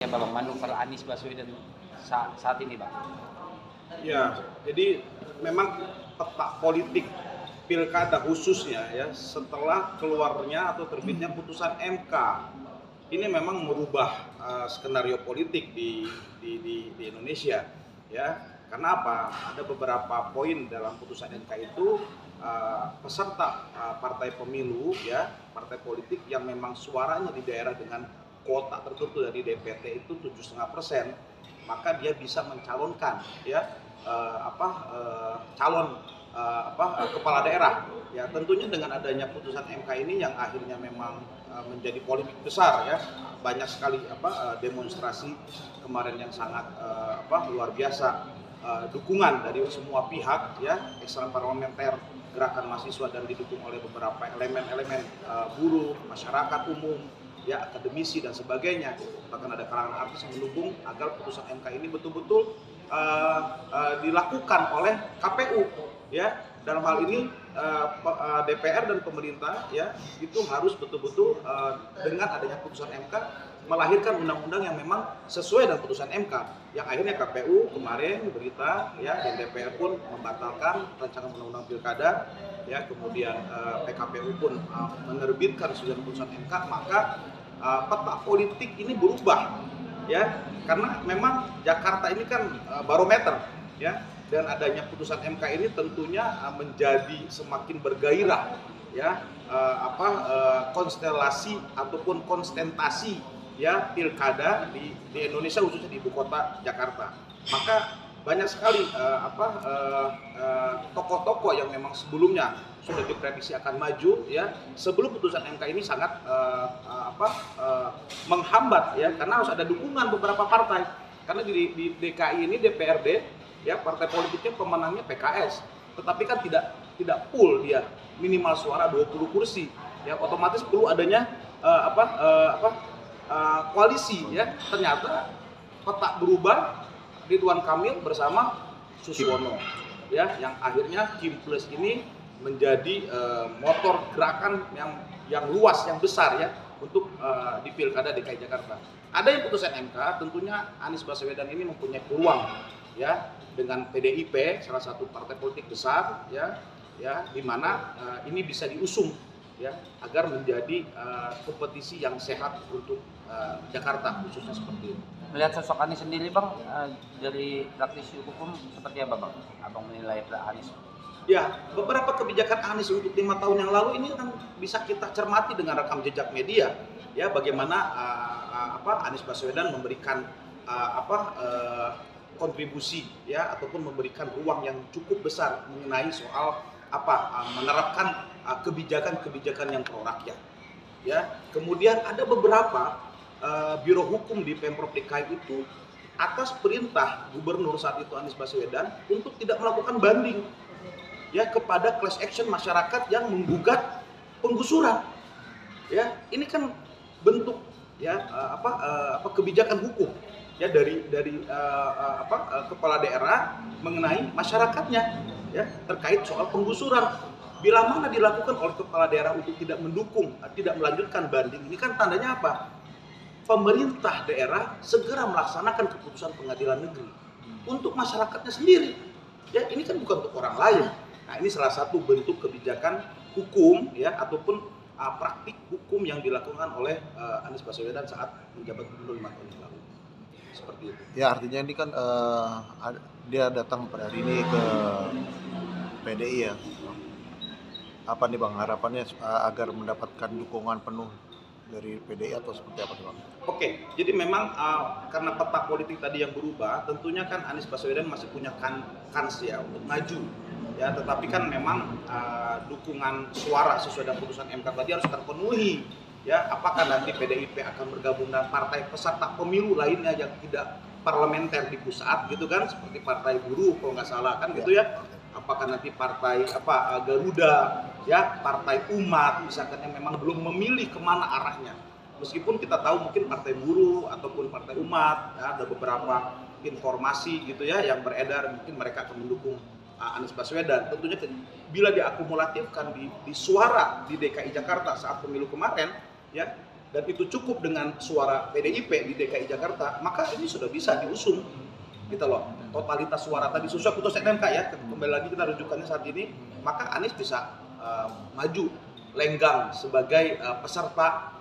Ya Bang, manuver Anies Baswedan saat ini Bang? Ya, jadi memang peta politik pilkada khususnya ya setelah keluarnya atau terbitnya putusan MK ini memang merubah skenario politik di Indonesia ya. Karena apa? Ada beberapa poin dalam putusan MK itu peserta partai pemilu ya, partai politik yang memang suaranya di daerah dengan kuota tertentu dari DPT itu 7,5%, maka dia bisa mencalonkan ya calon kepala daerah ya. Tentunya dengan adanya putusan MK ini yang akhirnya memang menjadi polemik besar ya, banyak sekali demonstrasi kemarin yang sangat luar biasa, dukungan dari semua pihak ya, eksternal parlementer, gerakan mahasiswa, dan didukung oleh beberapa elemen-elemen buruh, masyarakat umum ya, akademisi dan sebagainya. Bahkan ada kalangan artis yang mendukung agar putusan MK ini betul-betul dilakukan oleh KPU ya. Dalam hal ini DPR dan pemerintah ya itu harus betul-betul dengan adanya putusan MK melahirkan undang-undang yang memang sesuai dengan putusan MK, yang akhirnya KPU kemarin berita ya, dan DPR pun membatalkan rancangan undang-undang pilkada ya, kemudian PKPU pun menerbitkan sudah putusan MK. Maka peta politik ini berubah ya, karena memang Jakarta ini kan barometer ya, dan adanya putusan MK ini tentunya menjadi semakin bergairah ya, konstelasi ataupun konstentasi ya pilkada di Indonesia, khususnya di ibu kota Jakarta. Maka banyak sekali tokoh-tokoh yang memang sebelumnya sudah diprediksi akan maju ya sebelum putusan MK ini sangat menghambat ya, karena harus ada dukungan beberapa partai. Karena di DKI ini DPRD ya, partai politiknya pemenangnya PKS, tetapi kan tidak full dia, minimal suara 20 kursi ya, otomatis perlu adanya koalisi ya. Ternyata peta berubah, Ridwan Kamil bersama Suswono ya, yang akhirnya Kim Plus ini menjadi motor gerakan yang luas, yang besar ya untuk di pilkada DKI Jakarta. Ada yang putusan MK, tentunya Anies Baswedan ini mempunyai peluang ya dengan PDIP, salah satu partai politik besar ya di mana ini bisa diusung ya agar menjadi kompetisi yang sehat untuk Jakarta khususnya seperti itu. Melihat sosok Anies sendiri Bang, dari praktisi hukum seperti apa Bang? Abang menilai Anies? Ya, beberapa kebijakan Anies untuk 5 tahun yang lalu ini kan bisa kita cermati dengan rekam jejak media ya, bagaimana Anies Baswedan memberikan kontribusi ya ataupun memberikan ruang yang cukup besar mengenai soal menerapkan kebijakan-kebijakan yang pro rakyat ya. Kemudian ada beberapa biro hukum di Pemprov DKI itu atas perintah Gubernur saat itu Anies Baswedan untuk tidak melakukan banding ya kepada class action masyarakat yang menggugat penggusuran ya. Ini kan bentuk ya kebijakan hukum ya dari kepala daerah mengenai masyarakatnya ya terkait soal penggusuran. Bila mana dilakukan oleh kepala daerah untuk tidak mendukung, tidak melanjutkan banding, ini kan tandanya apa? Pemerintah daerah segera melaksanakan keputusan pengadilan negeri untuk masyarakatnya sendiri ya. Ini kan bukan untuk orang lain. Nah, ini salah satu bentuk kebijakan hukum ya ataupun praktik hukum yang dilakukan oleh Anies Baswedan saat menjabat gubernur 5 tahun yang lalu. Seperti itu. Ya, artinya ini kan dia datang pada hari ini ke PDI ya. Apa nih Bang harapannya agar mendapatkan dukungan penuh dari PDI atau seperti apa nih Bang? Oke, jadi memang karena peta politik tadi yang berubah, tentunya kan Anies Baswedan masih punya kans ya untuk maju ya, tetapi kan memang dukungan suara sesuai dengan putusan MK tadi harus terpenuhi ya. Apakah nanti PDIP akan bergabung dengan partai peserta pemilu lainnya yang tidak parlementer di pusat gitu kan, seperti partai buruh kalau nggak salah kan gitu ya. Apakah nanti partai Garuda ya, partai umat misalkan yang memang belum memilih kemana arahnya. Meskipun kita tahu mungkin partai buruh ataupun partai umat ya, ada beberapa informasi gitu ya yang beredar mungkin mereka akan mendukung Anies Baswedan. Tentunya bila diakumulatifkan di suara di DKI Jakarta saat pemilu kemarin ya, dan itu cukup dengan suara PDIP di DKI Jakarta, maka ini sudah bisa diusung gitu loh. Totalitas suara tadi sesuai putusan MK ya, kembali lagi kita rujukannya saat ini, maka Anies bisa maju lenggang sebagai peserta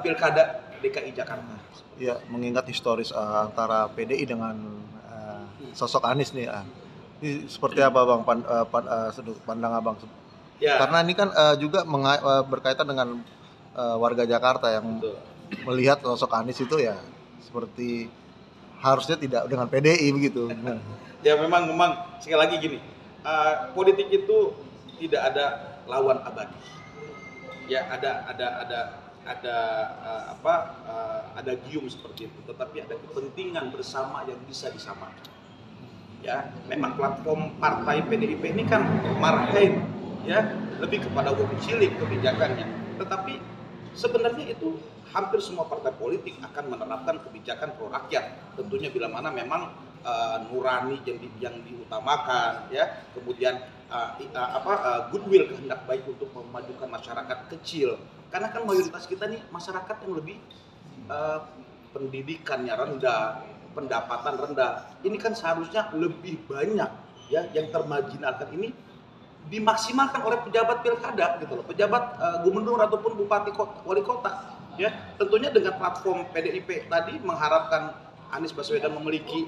pilkada DKI Jakarta. Ya, mengingat historis antara PDI dengan sosok Anies nih. Ini seperti apa Bang sudut pandang Abang? Ya. Karena ini kan juga berkaitan dengan warga Jakarta yang Betul. melihat sosok Anies itu ya seperti harusnya tidak dengan PDI begitu. Ya memang sekali lagi gini, politik itu tidak ada lawan abadi. Ya ada gium seperti itu, tetapi ada kepentingan bersama yang bisa disamakan. Ya, memang platform partai PDIP ini kan marhain, ya lebih kepada wong cilik kebijakannya, tetapi sebenarnya itu hampir semua partai politik akan menerapkan kebijakan pro rakyat, tentunya bila mana memang nurani yang diutamakan, ya kemudian goodwill, kehendak baik untuk memajukan masyarakat kecil, karena kan mayoritas kita nih masyarakat yang lebih pendidikannya rendah, pendapatan rendah. Ini kan seharusnya lebih banyak ya yang termarginalkan ini dimaksimalkan oleh pejabat pilkada gitu loh, pejabat gubernur ataupun bupati wali kota. Ya, tentunya dengan platform PDIP tadi mengharapkan Anies Baswedan memiliki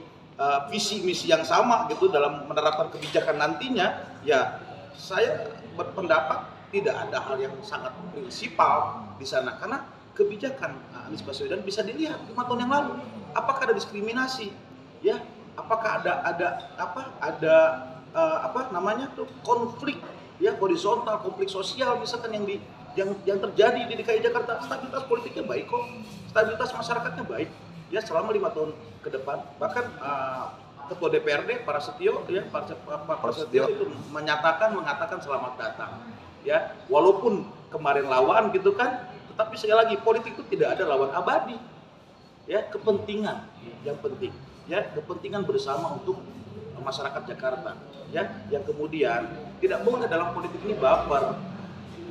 visi misi yang sama gitu dalam menerapkan kebijakan nantinya. Ya, saya berpendapat tidak ada hal yang sangat prinsipal di sana, karena kebijakan Anies Baswedan bisa dilihat 5 tahun yang lalu. Apakah ada diskriminasi? Ya, apakah ada konflik ya horizontal, konflik sosial misalkan yang terjadi di DKI Jakarta? Stabilitas politiknya baik kok, stabilitas masyarakatnya baik ya selama 5 tahun ke depan. Bahkan Ketua DPRD Pak Prasetyo itu mengatakan selamat datang ya, walaupun kemarin lawan gitu kan, tetapi sekali lagi politik itu tidak ada lawan abadi ya, kepentingan yang penting ya, kepentingan bersama untuk masyarakat Jakarta ya, yang kemudian tidak boleh dalam politik ini baper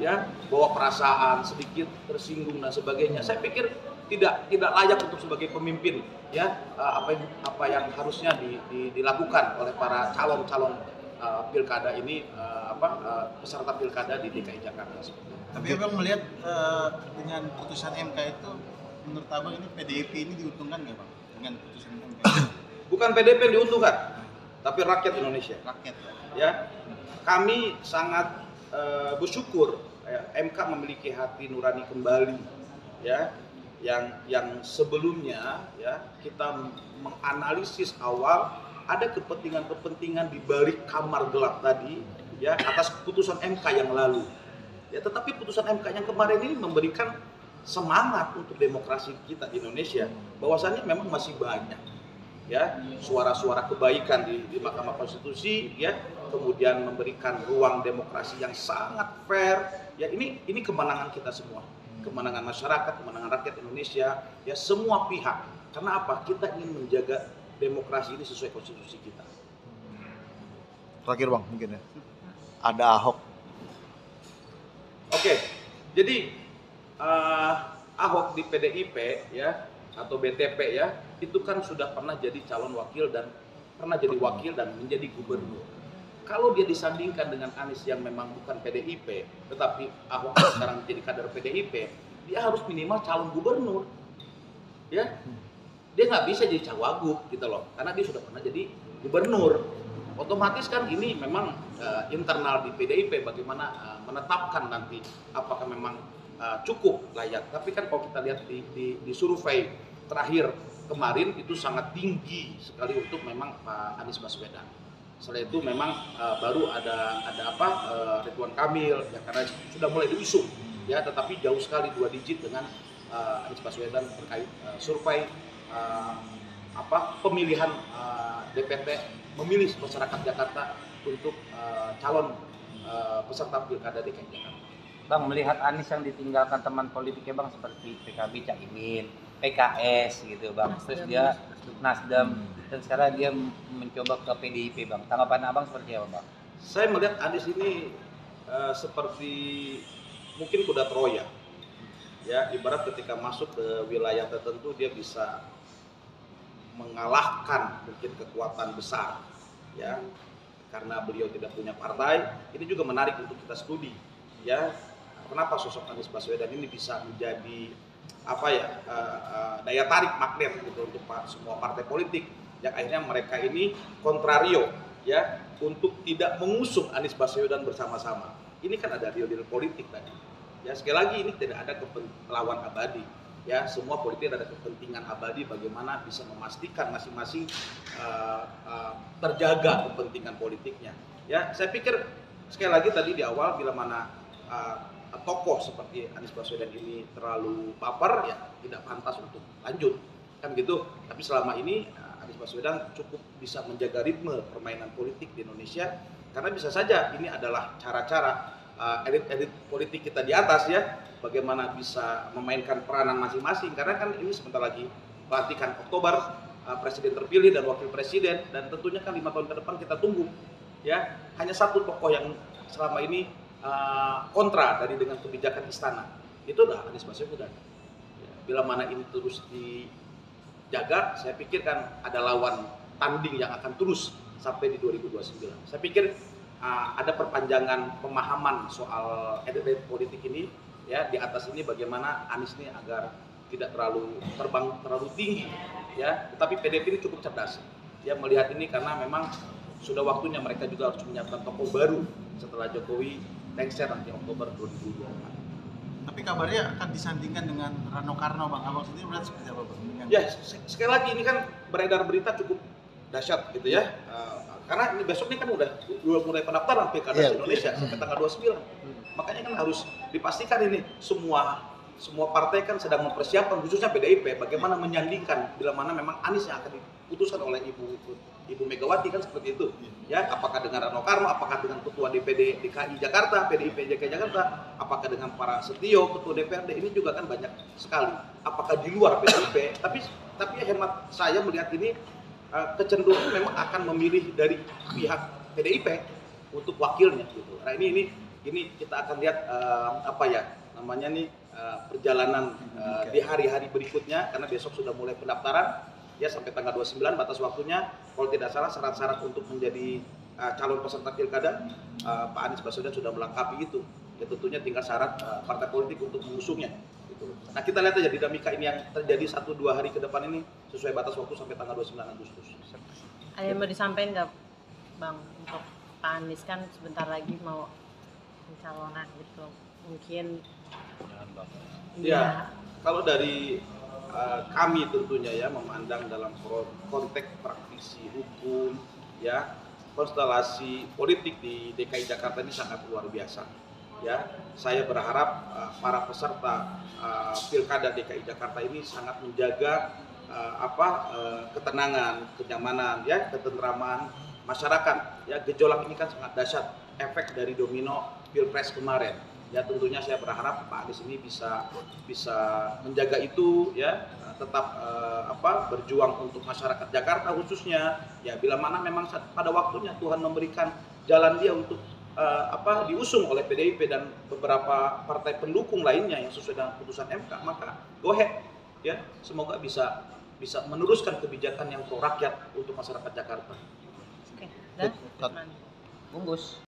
ya, bawa perasaan sedikit tersinggung dan sebagainya. Saya pikir tidak layak untuk sebagai pemimpin ya, apa yang harusnya dilakukan oleh para calon pilkada ini, peserta pilkada di DKI Jakarta. Tapi Abang melihat dengan putusan MK itu, menurut Abang ini PDIP ini diuntungkan nggak Bang dengan putusan MK? Bukan PDIP yang diuntungkan, tapi rakyat Indonesia. Rakyat Ya, kami sangat bersyukur ya, MK memiliki hati nurani kembali ya, yang sebelumnya ya kita menganalisis awal ada kepentingan di balik kamar gelap tadi ya atas putusan MK yang lalu ya, tetapi putusan MK yang kemarin ini memberikan semangat untuk demokrasi kita di Indonesia, bahwasannya memang masih banyak ya suara-suara kebaikan di Mahkamah Konstitusi ya, kemudian memberikan ruang demokrasi yang sangat fair ya. Ini kemenangan kita semua, kemenangan masyarakat, kemenangan rakyat Indonesia ya, semua pihak. Karena apa? Kita ingin menjaga demokrasi ini sesuai konstitusi kita. Terakhir Bang, mungkin ya, ada Ahok. Oke, jadi Ahok di PDIP ya atau BTP ya, itu kan sudah pernah jadi calon wakil dan menjadi gubernur. Kalau dia disandingkan dengan Anies yang memang bukan PDIP, tetapi Ahok sekarang jadi kader PDIP, dia harus minimal calon gubernur, ya. Dia nggak bisa jadi cawagup gitu loh, karena dia sudah pernah jadi gubernur. Otomatis kan ini memang internal di PDIP bagaimana menetapkan nanti apakah memang cukup layak. Tapi kan kalau kita lihat di survei terakhir kemarin itu sangat tinggi sekali untuk memang Pak Anies Baswedan. Setelah itu memang baru ada Ridwan Kamil ya, karena sudah mulai diusung ya, tetapi jauh sekali 2 digit dengan Anies Baswedan terkait survei pemilihan DPT memilih masyarakat Jakarta untuk calon peserta pilkada DKI Jakarta. Bang, melihat Anies yang ditinggalkan teman politiknya Bang seperti PKB Caimin, PKS gitu Bang, terus dia Nasdem, dan sekarang dia mencoba ke PDIP Bang. Tanggapan Abang seperti apa Bang? Saya melihat Anies ini seperti mungkin kuda Troya Ya, ibarat ketika masuk ke wilayah tertentu dia bisa mengalahkan mungkin kekuatan besar, ya, karena beliau tidak punya partai. Ini juga menarik untuk kita studi, ya, kenapa sosok Anies Baswedan ini bisa menjadi apa ya, daya tarik magnet gitu untuk semua partai politik, yang akhirnya mereka ini kontrario, ya, untuk tidak mengusung Anies Baswedan bersama-sama. Ini kan ada deal-deal politik tadi, ya, sekali lagi ini tidak ada lawan abadi, ya, semua politik ada kepentingan abadi bagaimana bisa memastikan masing-masing terjaga kepentingan politiknya. Ya, saya pikir sekali lagi tadi di awal bila mana tokoh seperti Anies Baswedan ini terlalu baper, ya tidak pantas untuk lanjut, kan gitu. Tapi selama ini Anies Baswedan cukup bisa menjaga ritme permainan politik di Indonesia, karena bisa saja ini adalah cara-cara elit-elit politik kita di atas, ya, bagaimana bisa memainkan peranan masing-masing, karena kan ini sebentar lagi pelantikan Oktober, presiden terpilih dan wakil presiden, dan tentunya kan 5 tahun ke depan kita tunggu, ya, hanya satu tokoh yang selama ini kontra dari dengan kebijakan istana, itu adalah Anies Baswedan. Ya, bila mana ini terus dijaga, saya pikir kan ada lawan tanding yang akan terus sampai di 2029. Saya pikir ada perpanjangan pemahaman soal elit politik ini, ya, di atas ini bagaimana Anies ini agar tidak terlalu terbang terlalu tinggi, ya, tetapi PDIP ini cukup cerdas, ya, melihat ini karena memang sudah waktunya mereka juga harus menyiapkan tokoh baru setelah Jokowi lengser nanti Oktober 2024. Tapi kabarnya akan disandingkan dengan Rano Karno, Bang. Abang sendiri melihat seperti apa, Bang? Ya, sekali lagi ini kan beredar berita cukup dahsyat gitu, ya. Karena ini besok ini kan udah mulai pendaftaran pilkada Indonesia sampai tanggal 29. Makanya kan harus dipastikan ini semua partai kan sedang mempersiapkan, khususnya PDIP, bagaimana menyandingkan bila mana memang Anies yang akan diputuskan oleh Ibu Megawati, kan seperti itu, ya. Apakah dengan Rano Karno, apakah dengan Ketua DPD DKI Jakarta, PDIP DKI Jakarta, apakah dengan para Setio, Ketua DPRD, ini juga kan banyak sekali. Apakah di luar PDIP? Tapi hemat saya melihat ini kecenderungan memang akan memilih dari pihak PDIP untuk wakilnya gitu. Nah ini kita akan lihat apa ya namanya nih perjalanan di hari-hari berikutnya, karena besok sudah mulai pendaftaran, ya, sampai tanggal 29 batas waktunya. Kalau tidak salah syarat-syarat untuk menjadi calon peserta pilkada, Pak Anies Baswedan sudah melengkapi itu. Ya, tentunya tinggal syarat partai politik untuk mengusungnya. Gitu. Nah, kita lihat aja dinamika ini yang terjadi 1-2 hari ke depan ini sesuai batas waktu sampai tanggal 29 Agustus. Ada yang mau disampaikan nggak, Bang, untuk Pak Anies, kan sebentar lagi mau pencalonan gitu, mungkin? Ya, kalau dari kami tentunya, ya, memandang dalam konteks praktisi hukum, ya, konstelasi politik di DKI Jakarta ini sangat luar biasa, ya. Saya berharap para peserta pilkada DKI Jakarta ini sangat menjaga ketenangan, kenyamanan, ya, ketentraman masyarakat, ya. Gejolak ini kan sangat dahsyat, efek dari domino Pilpres kemarin. Ya, tentunya saya berharap Pak Anies ini bisa menjaga itu, ya, tetap berjuang untuk masyarakat Jakarta khususnya, ya, bila mana memang pada waktunya Tuhan memberikan jalan dia untuk diusung oleh PDIP dan beberapa partai pendukung lainnya yang sesuai dengan putusan MK, maka go ahead, ya, semoga bisa meneruskan kebijakan yang pro rakyat untuk masyarakat Jakarta. Oke, dan bungkus.